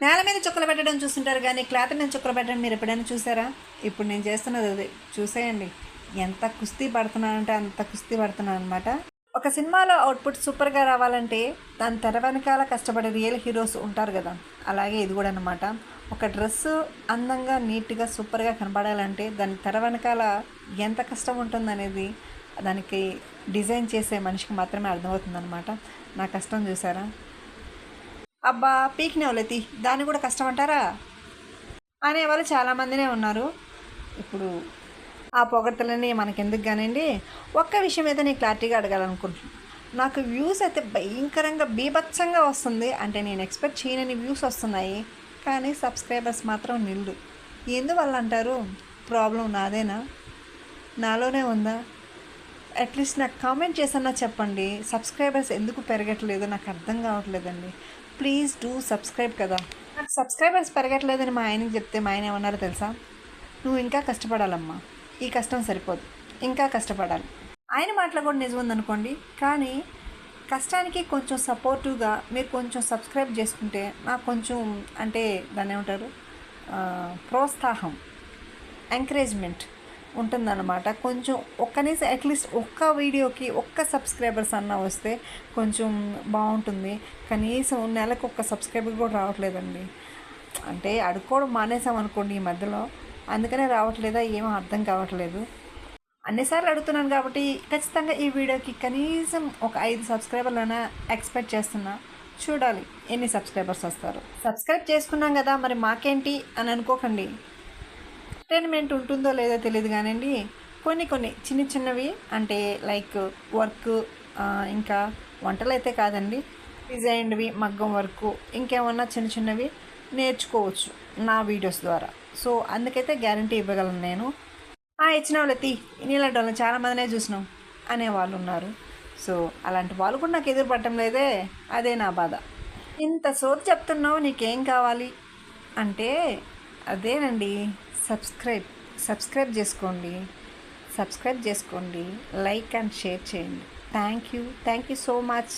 నేల మీద చుక్కలు పెట్టడం చూస్తుంటారు కానీ క్లాత్ మీద చుక్కలు పెట్టడం మీరు ఎప్పుడైనా చూసారా? ఇప్పుడు నేను చేస్తున్నది అదే. చూసేయండి, ఎంత కుస్తీ పడుతున్నానంటే అంత కుస్తీ పడుతున్నాను అనమాట. ఒక సినిమాలో అవుట్పుట్ సూపర్గా రావాలంటే దాని తెర వెనకాల కష్టపడే రియల్ హీరోస్ ఉంటారు కదా, అలాగే ఇది కూడా అనమాట. ఒక డ్రెస్సు అందంగా నీట్గా సూపర్గా కనపడాలంటే దాని తెర వెనకాల ఎంత కష్టం ఉంటుందనేది దానికి డిజైన్ చేసే మనిషికి మాత్రమే అర్థమవుతుందన్నమాట. నా కష్టం చూసారా? అబ్బా పీక్నే వాళ్ళతి దాన్ని కూడా కష్టం అంటారా అనేవాళ్ళు చాలామందినే ఉన్నారు. ఇప్పుడు ఆ పొగడ్తలన్నీ మనకెందుకు కానివ్వండి. ఒక్క విషయం అయితే నేను క్లారిటీగా అడగాలనుకుంటున్నాను. నాకు వ్యూస్ అయితే భయంకరంగా బీభత్సంగా వస్తుంది, అంటే నేను ఎక్స్పెక్ట్ చేయని వ్యూస్ వస్తున్నాయి, కానీ సబ్స్క్రైబర్స్ మాత్రం నిల్లు. ఎందువల్ల అంటారు? ప్రాబ్లం నాదేనా? నాలోనే ఉందా? అట్లీస్ట్ నాకు కామెంట్ చేసన్నా చెప్పండి, సబ్స్క్రైబర్స్ ఎందుకు పెరగట్లేదు నాకు అర్థం కావట్లేదండి. ప్లీజ్ డూ సబ్స్క్రైబ్ కదా. నాకు సబ్స్క్రైబర్స్ పెరగట్లేదని మా ఆయనకి చెప్తే మా ఆయన ఏమన్నారో తెలుసా? నువ్వు ఇంకా కష్టపడాలమ్మా, ఈ కష్టం సరిపోదు, ఇంకా కష్టపడాలి. ఆయన మాటలు కూడా నిజం ఉందనుకోండి, కానీ కష్టానికి కొంచెం సపోర్టివ్గా మీరు కొంచెం సబ్స్క్రైబ్ చేసుకుంటే నాకు కొంచెం, అంటే దాన్ని ఏమంటారు, ప్రోత్సాహం, ఎంకరేజ్మెంట్ ఉంటుందన్నమాట. కొంచెం కనీసం అట్లీస్ట్ ఒక్క వీడియోకి ఒక్క సబ్స్క్రైబర్స్ అన్నా వస్తే కొంచెం బాగుంటుంది. కనీసం నెలకు ఒక్క సబ్స్క్రైబర్ కూడా రావట్లేదండి. అంటే అడుక్కోవడం మానేసామనుకోండి ఈ మధ్యలో, అందుకనే రావట్లేదా ఏమో అర్థం కావట్లేదు. అన్నిసార్లు అడుగుతున్నాను కాబట్టి ఖచ్చితంగా ఈ వీడియోకి కనీసం ఒక 5 సబ్స్క్రైబర్లైనా ఎక్స్పెక్ట్ చేస్తున్నా. చూడాలి ఎన్ని సబ్స్క్రైబర్స్ వస్తారు. సబ్స్క్రైబ్ చేసుకున్నాం కదా మరి మాకేంటి అని అనుకోకండి. ఎంటర్టైన్మెంట్ ఉంటుందో లేదో తెలియదు కానివ్వండి, కొన్ని చిన్న చిన్నవి, అంటే లైక్ వర్క్, ఇంకా వంటలు అయితే కాదండి, డిజైన్వి, మగ్గం వర్క్, ఇంకేమన్నా చిన్న చిన్నవి నేర్చుకోవచ్చు నా వీడియోస్ ద్వారా. సో అందుకైతే గ్యారంటీ ఇవ్వగలను నేను. ఇచ్చిన వాళ్ళకి నీలాంటి వాళ్ళని చాలామందినే చూసినాం అనేవాళ్ళు ఉన్నారు. సో అలాంటి వాళ్ళు కూడా నాకు ఎదురు పడటం లేదే, అదే నా బాధ. ఇంత సోది చెప్తున్నావు, నీకేం కావాలి అంటే అదేనండి, సబ్స్క్రైబ్ చేసుకోండి, లైక్ అండ్ షేర్ చేయండి. Thank you so much.